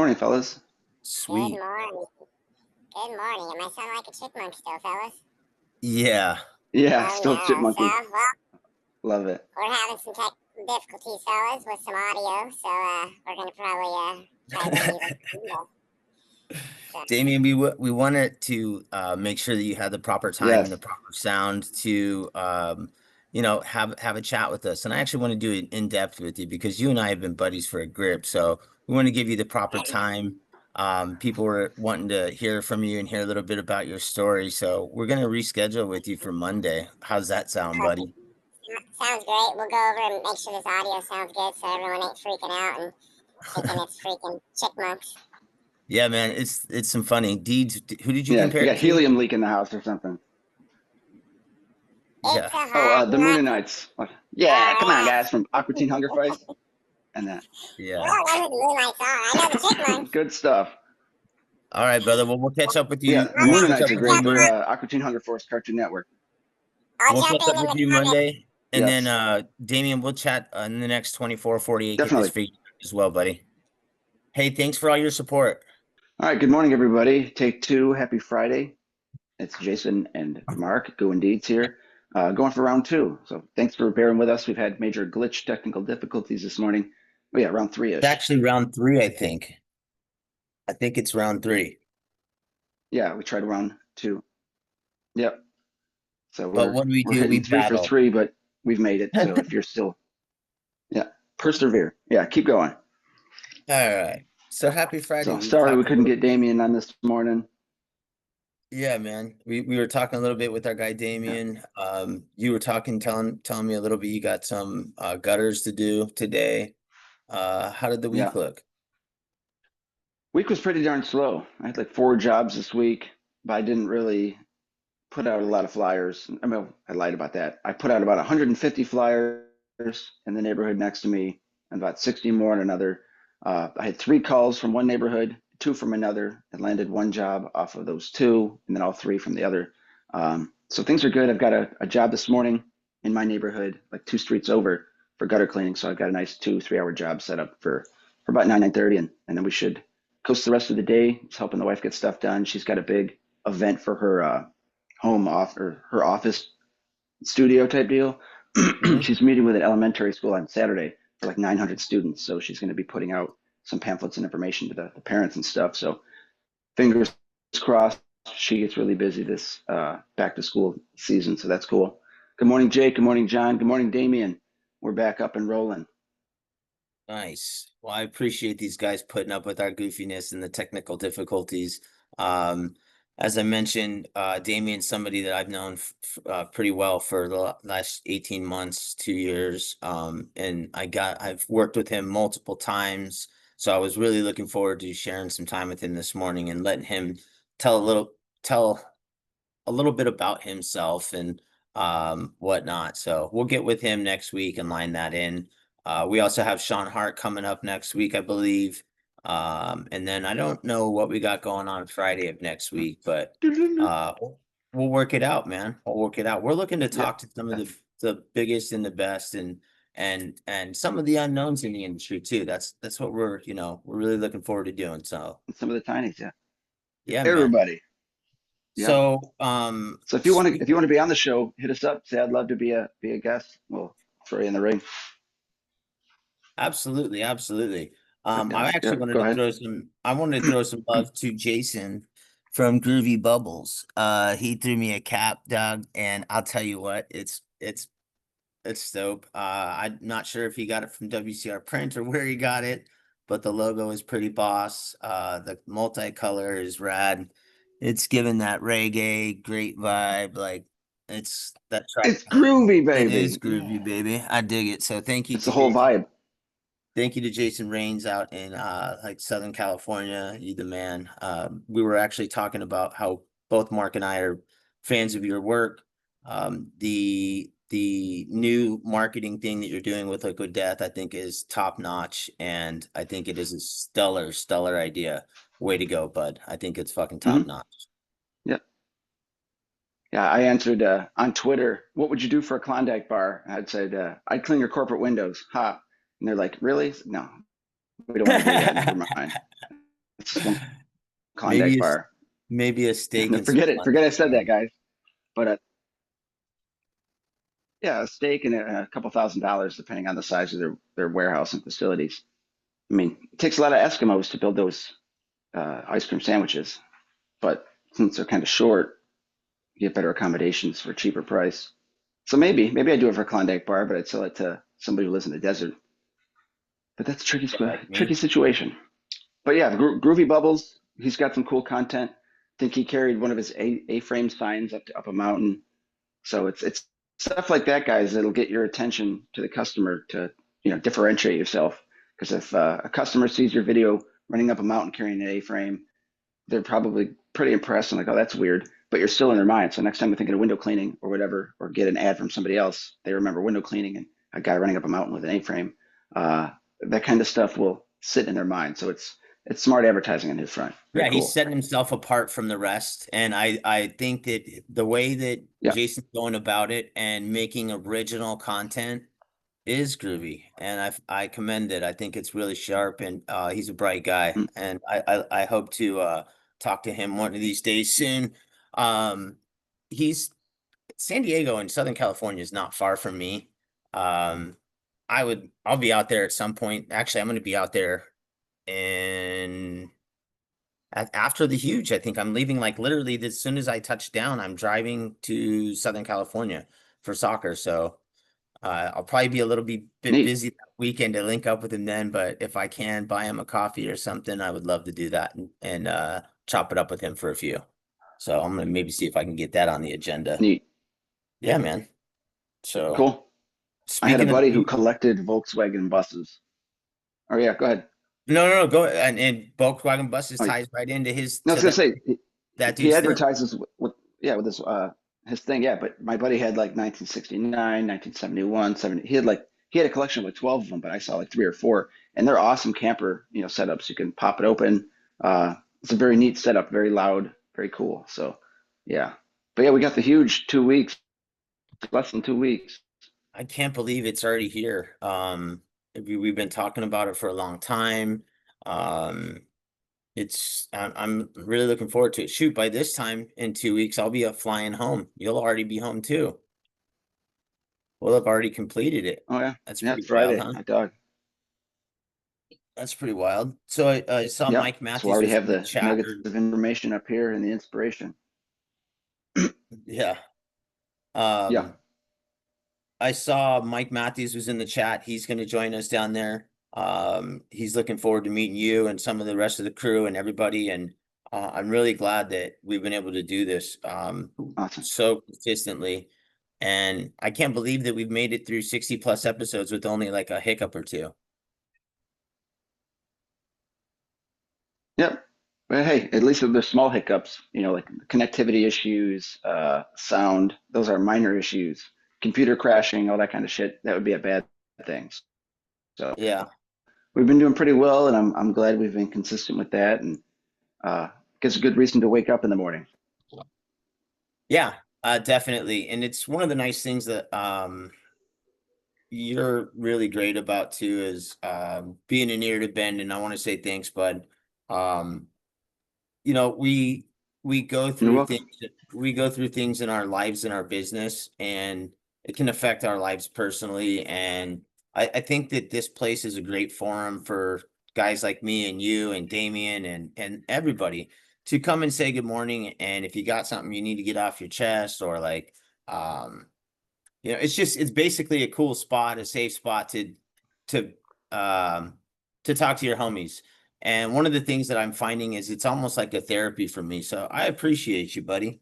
morning, fellas. Sweet. Good morning. Good morning. Am I sounding like a chipmunk still, fellas? Yeah. Yeah, Oh still no. chipmunky. Well, Love it. we're having some technical difficulties, fellas, with some audio, so we're gonna probably try to leave it. Damian, we wanted to make sure that you had the proper time and the proper sound to have a chat with us. And I actually want to do it in depth with you because you and I have been buddies for a grip. So we want to give you the proper time. People were wanting to hear from you and hear a little bit about your story. So we're gonna reschedule with you for Monday. How's that sound, buddy? Sounds great. We'll go over and make sure this audio sounds good so everyone ain't freaking out and thinking it's freaking chipmunks. Yeah, man, it's some funny deeds. Who did you compare you it got to? helium leak in the house or something. Yeah. It's a hot The Moonanites. Yeah, come on, guys, from Aqua Teen Hunger Force. And that. Yeah. I know who the Moonlights are. I know the chipmunks. Good stuff. All right, brother. Well, we'll catch up with you. Yeah, the Moonanites are great. They're Aqua Teen Hunger Force Cartoon Network. I'll We'll jump catch in up with the you comments. Monday. And Yes. then, Damian, we'll chat in the next 24, 48. Definitely. Get this figured as well, buddy. Hey, thanks for all your support. All right, good morning, everybody. Take two. Happy Friday. It's Jason and Mark, Go Indeeds here, going for round two. So thanks for bearing with us. We've had major glitch technical difficulties this morning. Oh, yeah, round three-ish. It's actually round three, I think. I think it's round three. Yeah, we tried round two. Yep. So But what do we do? We three battle. for three, but we've made it. So if you're still, persevere. Yeah, keep going. All right. So happy Friday. So sorry we couldn't get Damian on this morning. Yeah, man. We were talking a little bit with our guy Damian. You were telling me a little bit. You got some gutters to do today. How did the week look? Week was pretty darn slow. I had like 4 jobs this week, but I didn't really put out a lot of flyers. I mean, I lied about that. I put out about 150 flyers in the neighborhood next to me and about 60 more in another. I had 3 calls from one neighborhood, 2 from another, and landed 1 job off of those 2, and then all 3 from the other. So things are good. I've got a job this morning in my neighborhood, like 2 streets over, for gutter cleaning. So I've got a nice 2-3 hour job set up for about 9:30, and then we should coast the rest of the day. Just helping the wife get stuff done. She's got a big event for her her office studio type deal. She's meeting with an elementary school on Saturday for like 900 students. So she's going to be putting out some pamphlets and information to the parents and stuff. So fingers crossed she gets really busy this back to school season. So that's cool. Good morning, Jake. Good morning, John. Good morning, Damian. We're back up and rolling. Nice. Well, I appreciate these guys putting up with our goofiness and the technical difficulties. As I mentioned, Damian's somebody that I've known pretty well for the last 18 months, 2 years. And I've worked with him multiple times. So I was really looking forward to sharing some time with him this morning and letting him tell a little bit about himself and whatnot. So we'll get with him next week and line that in. We also have Sean Hart coming up next week, I believe. And then I don't know what we got going on Friday of next week, but we'll work it out, man. We'll work it out. We're looking to talk to some of the biggest and the best and some of the unknowns in the industry too. That's what we're really looking forward to doing. So some of the tinies, yeah, everybody. Man. Yeah. So if you want to be on the show, hit us up. Say I'd love to be a guest. We'll throw you in the ring. Absolutely. I wanted to throw some love to Jason from Groovy Bubbles. He threw me a cap, Doug, and I'll tell you what, it's dope. I'm not sure if he got it from WCR Print or where he got it, but the logo is pretty boss. The multicolor is rad. It's giving that reggae great vibe. Like it's groovy, baby. It is groovy, baby. I dig it. So thank you. It's the whole vibe. Thank you to Jason Rains out in Southern California. You the man. We were actually talking about how both Mark and I are fans of your work. The new marketing thing that you're doing with Liquid Death, I think, is top notch, and I think it is a stellar idea. Way to go, bud. I think it's fucking top notch. Yep. Yeah, I answered on Twitter, what would you do for a Klondike bar? I'd said, I'd clean your corporate windows. Ha. And they're like, really? No, we don't want to do that. Never mind. one Klondike Maybe a, bar. maybe a steak and some Forget it. Forget I Klondike said bar. that, guys. But yeah, a steak and a couple $1,000 depending on the size of their warehouse and facilities. I mean, it takes a lot of Eskimos to build those ice cream sandwiches, but since they're kind of short, you get better accommodations for a cheaper price. So maybe I do it for a Klondike bar, but I'd sell it to somebody who lives in the desert. But that's a Like tricky me. situation. But yeah, Groovy Bubbles, he's got some cool content. I think he carried one of his A-frame signs up a mountain. So it's stuff like that, guys, that'll get your attention to the customer to differentiate yourself. Because if a customer sees your video running up a mountain carrying an A-frame, they're probably pretty impressed and like, oh, that's weird. But you're still in their mind. So next time they're thinking of window cleaning or whatever, or get an ad from somebody else, they remember window cleaning and a guy running up a mountain with an A-frame. Uh, that kind of stuff will sit in their mind. So it's smart advertising on his front. Very Yeah, he's cool. setting himself apart from the rest. And I think that the way that Yeah. Jason's going about it and making original content is groovy. And I commend it. I think it's really sharp and he's a bright guy. Mm. And I hope to talk to him one of these days soon. He's San Diego and Southern California is not far from me. Um, I'll be out there at some point. Actually, I'm going to be out there in after the huge. I think I'm leaving like literally as soon as I touch down. I'm driving to Southern California for soccer. So I'll probably be a little bit Neat. busy that weekend to link up with him then. But if I can buy him a coffee or something, I would love to do that and chop it up with him for a few. So I'm gonna maybe see if I can get that on the agenda. Neat. Yeah, man. So Cool. I had a speaking of the buddy who huge, collected Volkswagen buses. Oh yeah, go ahead. no, go and Volkswagen buses Oh, ties right into no, I was to gonna that say he dude's thing. advertises with his thing. Yeah, but my buddy had like 1969, 1971, 70. He had a collection of like 12 of them, but I saw like three or four, and they're awesome camper setups. You can pop it open. It's a very neat setup, very loud, very cool. So yeah, but yeah, we got the huge 2 weeks, less than 2 weeks. I can't believe it's already here. We've been talking about it for a long time. Um, I'm really looking forward to it. Shoot, by this time in 2 weeks, I'll be flying home. You'll already be home too. We'll have already completed it. Oh yeah, That's yeah, pretty it's wild, Friday. huh? Hot dog. That's pretty wild. So I saw Yep. Mike So we Matthews already was have in the the chat. nuggets of information up here and the inspiration. Yeah. Yeah. I saw Mike Matthews was in the chat. He's going to join us down there. He's looking forward to meeting you and some of the rest of the crew and everybody. And I'm really glad that we've been able to do this Awesome. so consistently. And I can't believe that we've made it through 60 plus episodes with only like a hiccup or two. Yep. But hey, at least with the small hiccups, like connectivity issues, sound, those are minor issues. Computer crashing, all that kind of shit, that would be a bad thing. So Yeah. we've been doing pretty well, and I'm glad we've been consistent with that, and gives a good reason to wake up in the morning. Yeah, definitely. And it's one of the nice things that you're really great about too is being an ear to bend. And I want to say thanks, bud. Um, you know, we go You're through welcome. things we go through things in our lives and our business, and it can affect our lives personally. And I think that this place is a great forum for guys like me and you and Damian and everybody to come and say good morning. And if you got something you need to get off your chest or like um it's basically a cool spot, a safe spot to um to talk to your homies. And one of the things that I'm finding is it's almost like a therapy for me. So I appreciate you, buddy.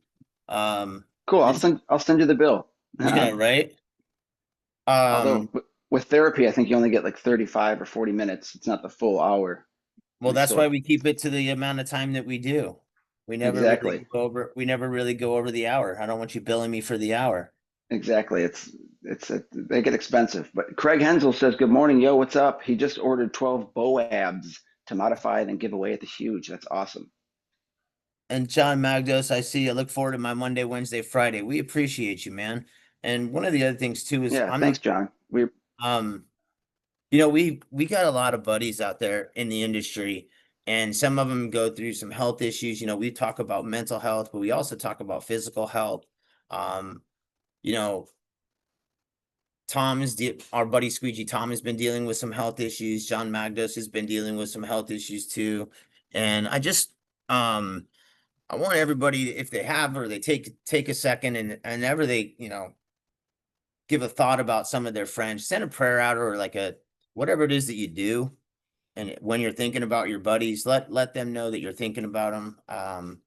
Um Cool. I'll and send you the bill. yeah, right. Although Um with therapy, I think you only get like 35 or 40 minutes. It's not the full hour. well, We that's why still we keep it to the amount of time that we do. exactly. We never really go over the hour. I don't want you billing me for the hour. Exactly. They get expensive. But Craig Hensel says, "Good morning, yo. What's up?" He just ordered 12 Boabs to modify and give away at the huge. That's awesome. And John Magdos, I see you. Look forward to my Monday, Wednesday, Friday. We appreciate you, man. And one of the other things too is Yeah. Thanks, John. um we got a lot of buddies out there in the industry, and some of them go through some health issues. You know, we talk about mental health, but we also talk about physical health. Um, you know, our buddy Squeegee Tom has been dealing with some health issues. John Magdos has been dealing with some health issues too. And um, I want everybody, if they have, or they take a second and whenever they, give a thought about some of their friends, send a prayer out or like whatever it is that you do. And when you're thinking about your buddies, let them know that you're thinking about them.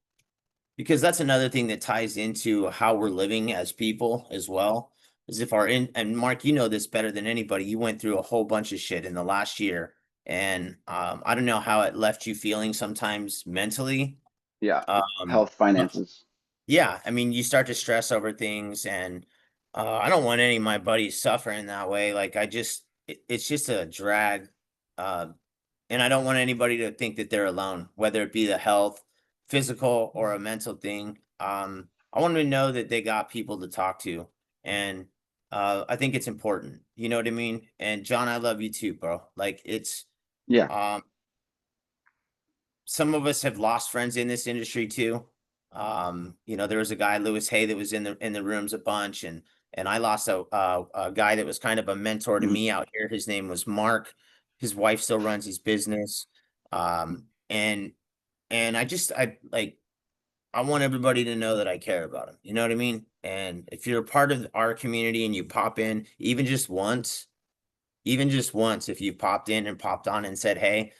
Because that's another thing that ties into how we're living as people as well. Is if and Mark, you know this better than anybody. You went through a whole bunch of shit in the last year, and I don't know how it left you feeling sometimes mentally. Yeah, Um, health, finances. yeah, I mean, you start to stress over things, and I don't want any of my buddies suffering that way. Like, it's just a drag. Uh, and I don't want anybody to think that they're alone, whether it be the health, physical, or a mental thing. I want them to know that they got people to talk to. And I think it's important. You know what I mean? And John, I love you too, bro. Like Yeah. um, some of us have lost friends in this industry too. There was a guy, Lewis Hay, that was in the rooms a bunch, and I lost a guy that was kind of a mentor to Mhm. me out here. His name was Mark. His wife still runs his business. And I want everybody to know that I care about them. You know what I mean? And if you're a part of our community and you pop in, even just once, if you popped in and popped on and said, "Hey,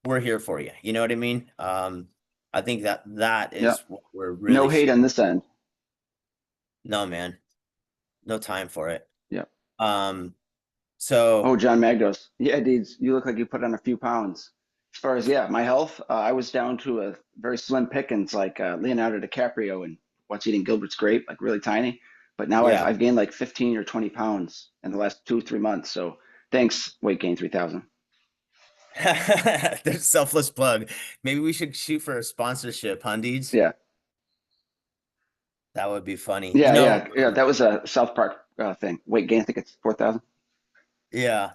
we're here for you." You know what I mean? I think that Yeah. is what we're No really hate on this end. no, man, no time for it. Yeah. Um, Oh, so John Magdos. Yeah, Deeds, you look like you put on a few pounds. As far as, yeah, my health, I was down to a very slim pickings like Leonardo DiCaprio and What's Eating Gilbert's Grape, like really tiny. But now I've yeah, I've gained like 15 or 20 pounds in the last 2, 3 months. So thanks, Weight Gain 3000. there's selfless plug. Maybe we should shoot for a sponsorship, Hundies. Yeah. That would be funny. Yeah, yeah, yeah. That was a South Park thing. Weight Gain, I think it's 4,000. Yeah.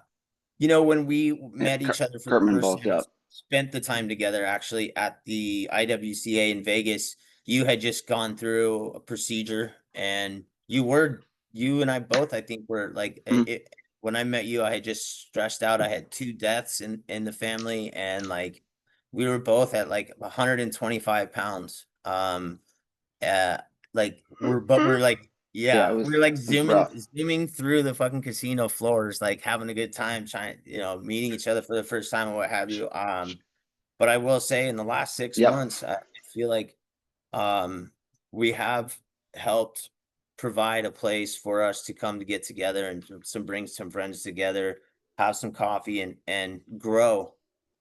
When we Yeah, met each other for the Cartman first involved. time, Yeah. spent the time together actually at the IWCA in Vegas, you had just gone through a procedure and you and I both, I think were like, Mhm. when I met you, I had just stressed out. I had two deaths in the family and like, we were both at like 125 pounds. Uh, we're like, Yeah, it yeah, we're was like it was rough. zooming through the fucking casino floors, like having a good time, trying, meeting each other for the first time or what have you. But I will say in the last six Yep, months, I feel like um we have helped provide a place for us to come to get together and bring some friends together, have some coffee and grow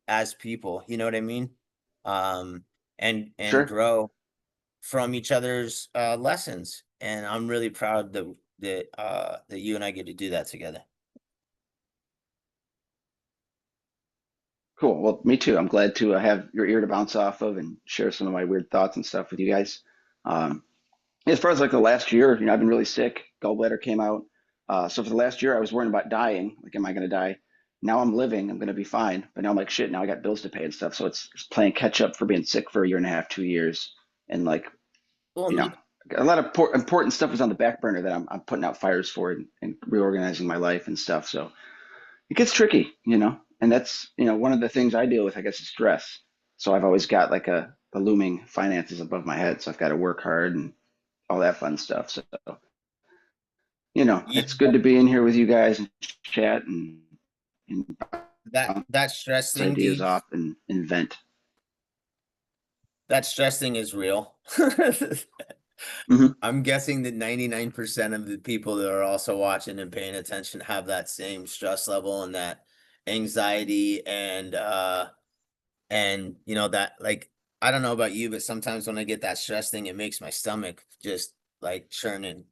as people. You know what I mean? And sure. grow from each other's lessons. And I'm really proud that you and I get to do that together. Cool. Well, me too. I'm glad to have your ear to bounce off of and share some of my weird thoughts and stuff with you guys. Um, as far as like the last year, I've been really sick. Gallbladder came out. So for the last year, I was worrying about dying. Like, am I going to die? Now I'm living. I'm going to be fine. But now I'm like, shit. Now I got bills to pay and stuff. So it's playing catch up for being sick for a year and a half, 2 years, and like, Well, you know, a lot of important stuff is on the back burner that I'm putting out fires for and reorganizing my life and stuff. So it gets tricky. And that's, one of the things I deal with, I guess, is stress. So I've always got like a looming finances above my head. So I've got to work hard and all that fun stuff. So, yeah, it's good to be in here with you guys and chat and that stress bounce thing, ideas Deej, off and invent. that stress thing is real. Hmm. I'm guessing that 99% of the people that are also watching and paying attention have that same stress level and that anxiety and that, like, I don't know about you, but sometimes when I get that stress thing, it makes my stomach just like churning.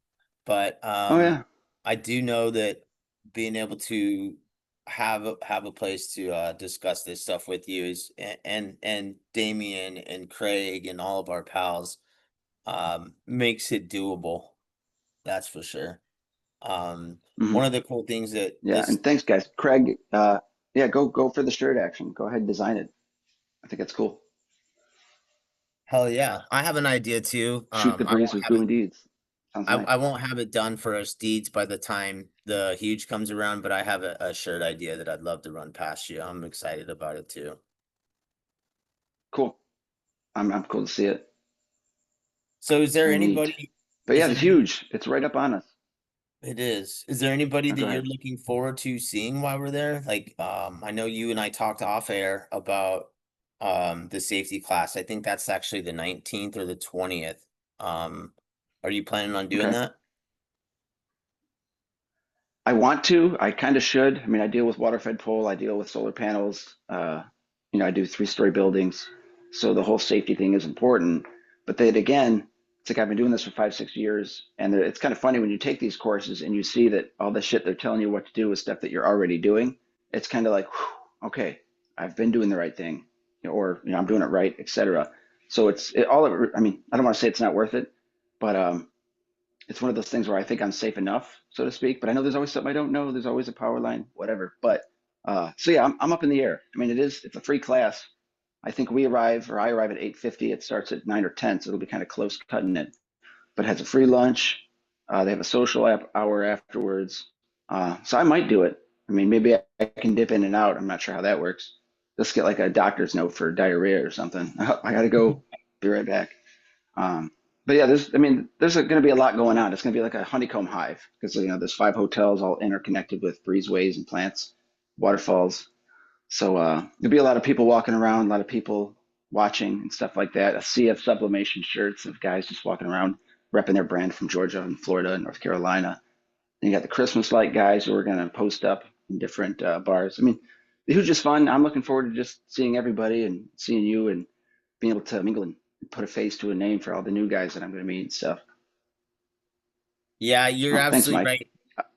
But Oh, yeah. I do know that being able to have a place to discuss this stuff with you is and Damian and Craig and all of our pals makes it doable. That's for sure. Hmm. One of the cool things that Yeah. this And thanks, guys. Craig, yeah, go for the shirt action. Go ahead and design it. I think that's cool. Hell yeah. I have an idea too. Shoot the breeze with goo and deeds. Sounds nice. I won't have it done for us deeds by the time the huge comes around, but I have a shirt idea that I'd love to run past you. I'm excited about it too. Cool. I'm cool to see it. So is there Very neat. anybody, But yeah, is it's there any, huge. It's right up on us. it is there anybody Oh, that go you're ahead. looking forward to seeing while we're there? Like, I know you and I talked off air about, the safety class. I think that's actually the 19th or the 20th. Are you planning on doing Okay. that? I want to. I kind of should. I mean, I deal with water-fed pole. I deal with solar panels. I do three-story buildings. So the whole safety thing is important. But then again, it's like I've been doing this for 5, 6 years, and it's kind of funny when you take these courses and you see that all the shit they're telling you what to do is stuff that you're already doing. It's kind of like, whew, okay, I've been doing the right thing, or I'm doing it right, etc. So I mean, I don't want to say it's not worth it, but it's one of those things where I think I'm safe enough, so to speak. But I know there's always something I don't know. There's always a power line, whatever. But so yeah, I'm up in the air. I mean, it's a free class. I think I arrive at 8:50. It starts at 9 or 10, so it'll be kind of close cutting it. But it has a free lunch. They have a social hour afterwards. So I might do it. I mean, maybe I can dip in and out. I'm not sure how that works. Just get like a doctor's note for diarrhea or something. I gotta go. Be right back. Um, but yeah, there's going to be a lot going on. It's going to be like a honeycomb hive because there's 5 hotels all interconnected with breezeways and plants, waterfalls. So there'll be a lot of people walking around, a lot of people watching and stuff like that. A sea of sublimation shirts of guys just walking around, repping their brand from Georgia and Florida and North Carolina. And you got the Christmas light guys who are going to post up in different bars. I mean, the Huge is fun. I'm looking forward to just seeing everybody and seeing you and being able to mingle and put a face to a name for all the new guys that I'm going to meet and stuff. Yeah, you're Oh, thanks, absolutely Mike. right.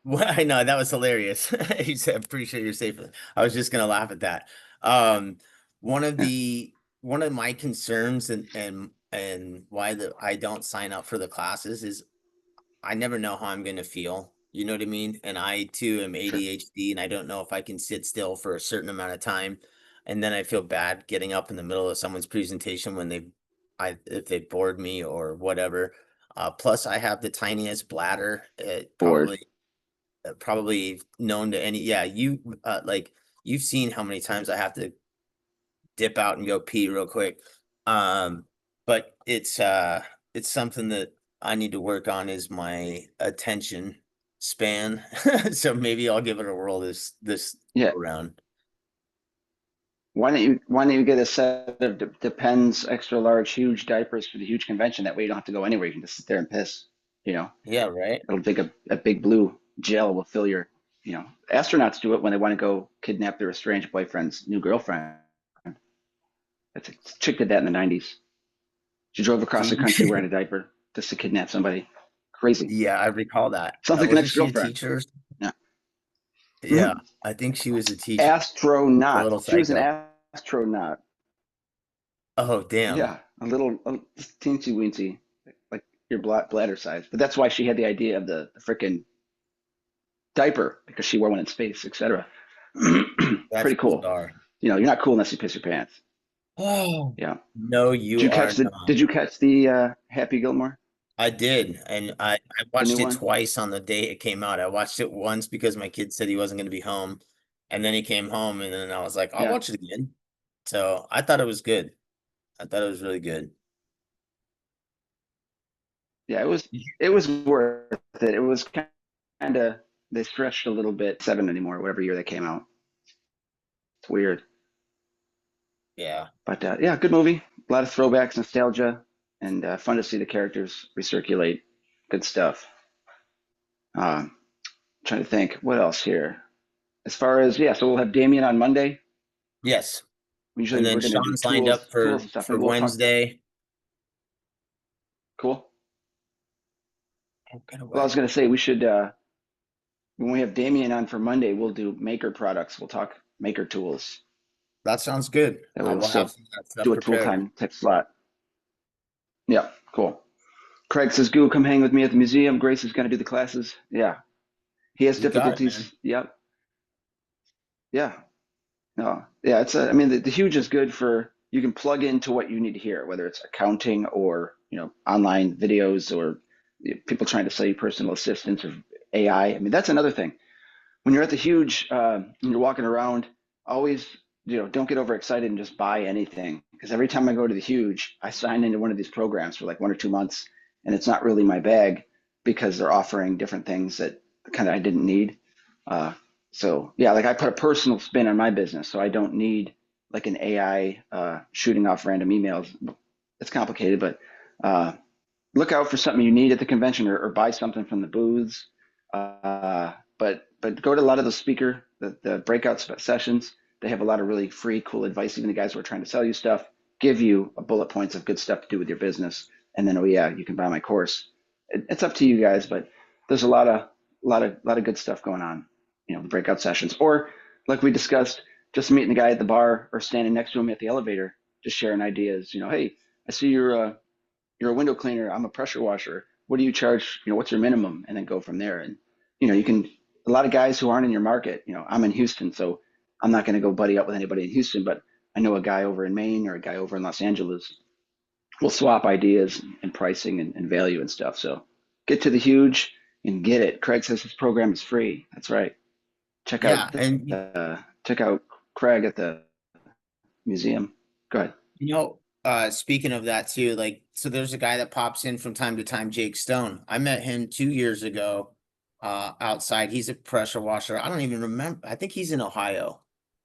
Well, I know that was hilarious. You said, I'm pretty sure you're safe. I was just gonna laugh at that. Um, one of Yeah, the one of my concerns and why I don't sign up for the classes is I never know how I'm gonna feel. You know what I mean? And I too am sure. ADHD, and I don't know if I can sit still for a certain amount of time, and then I feel bad getting up in the middle of someone's presentation when if they bored me or whatever. Plus, I have the tiniest bladder. It Bored. probably known to any. Yeah, like you've seen how many times I have to dip out and go pee real quick. Um, but it's something that I need to work on is my attention span. So maybe I'll give it a whirl this Yeah. around. Why don't you get a set of Depends extra large huge diapers for the huge convention? That way you don't have to go anywhere. You can just sit there and piss. You know, Yeah, right. it'll take a big blue gel will fill your. Astronauts do it when they want to go kidnap their estranged boyfriend's new girlfriend. That's a chick did that in the '90s. She drove across the See, country wearing a diaper just to kidnap somebody. Crazy. yeah, I recall that. Sounds like an Wasn't she a ex-girlfriend. teacher? Yeah. Yeah, Mhm. I think she was a teacher. A Astronaut. little She was an psycho. astronaut. Oh, damn. Yeah, a teensy weensy, like your bladder size. But that's why she had the idea of the freaking diaper because she wore one in space, etc. That's Pretty cool. bizarre. You're not cool unless you piss your pants. Oh, Yeah. no, Did you you are catch the not. Did you catch the Happy Gilmore, I did, and I the new watched it one? twice on the day it came out. I watched it once because my kid said he wasn't going to be home, and then he came home, and then I was like, I'll Yeah. watch it again. So I thought it was good. I thought it was really good. Yeah, it was Did you- it was worth it. It was kind of they stretched a little bit. 7 anymore, whatever year they came out. It's weird. Yeah, But yeah, good movie. A lot of throwbacks, nostalgia, and fun to see the characters recirculate. Good stuff. Um, Trying to think what else here. As far as yeah, so we'll have Damien on Monday. yes, and Usually then we're gonna do Sean's lined up tools and stuff. for Maybe we'll talk. Wednesday. Cool. Oh, get Well, I was away. gonna say we should when we have Damien on for Monday, we'll do maker products. We'll talk maker tools. That sounds good. That way I we'll will have still some of that stuff do a tool prepared. time type slot. Yeah, cool. Craig says, "Goo, come hang with me at the museum. Grace is gonna do the classes." Yeah, he has You got it, man. difficulties. Yep. Yeah. No. Yeah. I mean, the huge is good for you can plug into what you need to hear, whether it's accounting or, online videos or people trying to sell you personal assistants or AI. I mean, that's another thing. When you're at the huge, and you're walking around, always, don't get overexcited and just buy anything. Because every time I go to the huge, I sign into one of these programs for like 1 or 2 months, and it's not really my bag because they're offering different things that kind of I didn't need. So yeah, like I put a personal spin on my business, so I don't need like an AI shooting off random emails. It's complicated, but look out for something you need at the convention, or buy something from the booths. But go to a lot of the breakout sessions. They have a lot of really free, cool advice. Even the guys who are trying to sell you stuff give you a bullet points of good stuff to do with your business. And then, oh yeah, you can buy my course. It's up to you guys, but there's a lot of good stuff going on. The breakout sessions, or like we discussed, just meeting the guy at the bar or standing next to him at the elevator, just sharing ideas. Hey, I see you're a window cleaner. I'm a pressure washer. What do you charge? What's your minimum? And then go from there. And, you can, a lot of guys who aren't in your market, I'm in Houston, so I'm not going to go buddy up with anybody in Houston, but I know a guy over in Maine or a guy over in Los Angeles. We'll swap ideas and pricing and value and stuff. So get to the huge and get it. Craig says his program is free. That's right. Check Yeah, out and check out Craig at the museum. Go ahead. speaking of that too, like, so there's a guy that pops in from time to time, Jake Stone. I met him 2 years ago, outside. He's a pressure washer. I don't even remember. I think he's in Ohio.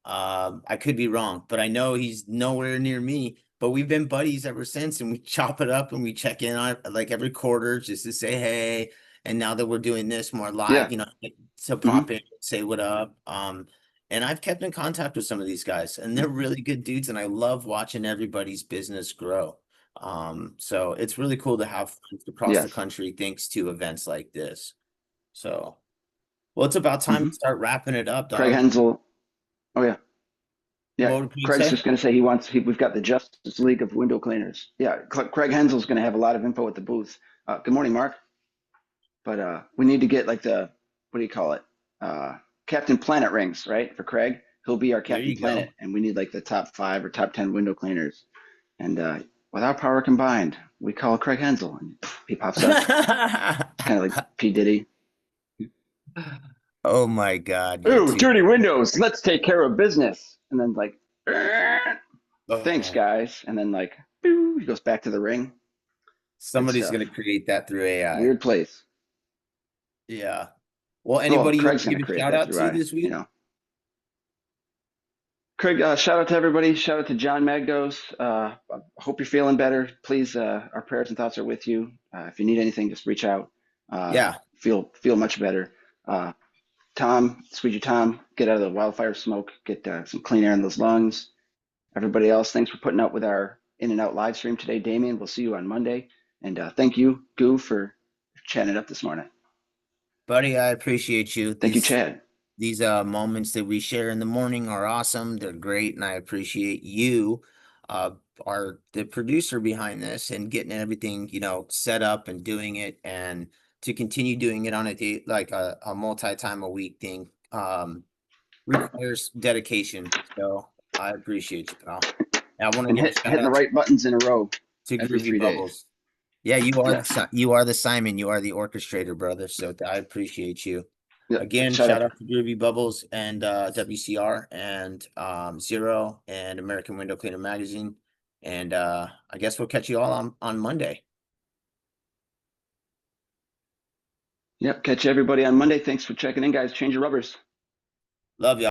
I could be wrong, but I know he's nowhere near me. But we've been buddies ever since, and we chop it up and we check in on like every quarter just to say hey. And now that we're doing this more live, Yeah. to pop in, say what up. And I've kept in contact with some of these guys, and they're really good dudes, and I love watching everybody's business grow. So it's really cool to have friends across the Yes. country thanks to events like this. So, well, it's about time hmm to start wrapping it up, Craig dog. Hensel. Oh yeah. Yeah, What would you Craig's say? just going to say we've got the Justice League of window cleaners. Yeah, Craig Hensel's going to have a lot of info at the booth. Good morning, Mark. But we need to get like what do you call it? Captain Planet rings, right? For Craig. He'll be our There Captain you go. Planet, and we need like the top 5 or top 10 window cleaners. And with our power combined, we call Craig Hensel, and he pops up. It's kind of like P. Diddy. Oh my God, you're Ooh, too. dirty windows. Let's take care of business. And then like, thanks, Oh, guys. And then like, he goes back to the ring. Good somebody's stuff. gonna create that through AI. Weird place. Yeah. Well, Well, anybody you want Craig's to going to give a create shout that out through to I, this week? Craig, shout out to everybody. Shout out to John Magdos. I hope you're feeling better. Please, our prayers and thoughts are with you. If you need anything, just reach out. Yeah. Feel much better. Tom, Squeegee Tom, get out of the wildfire smoke. Get some clean air in those lungs. Everybody else, thanks for putting up with our in and out live stream today. Damian, we'll see you on Monday. And thank you, Goo, for chatting it up this morning. Buddy, I appreciate you. Thank you, Chad. These moments that we share in the morning are awesome. They're great, and I appreciate you, uh, are the producer behind this and getting everything, set up and doing it, and to continue doing it on a day like a multi-time a week thing requires dedication. So I appreciate you, pal. I want to And give a shout hitting the out right buttons in a row to every Groovy 3 days. Bubbles. Yeah, Yes. you are the Simon, you are the orchestrator, brother. So I appreciate you. Yep. Again, Shout shout out. out to Groovy Bubbles and WCR and Zero and American Window Cleaner Magazine. And I guess we'll catch you all on Monday. Yep. Catch everybody on Monday. Thanks for checking in, guys. Change your rubbers. Love y'all.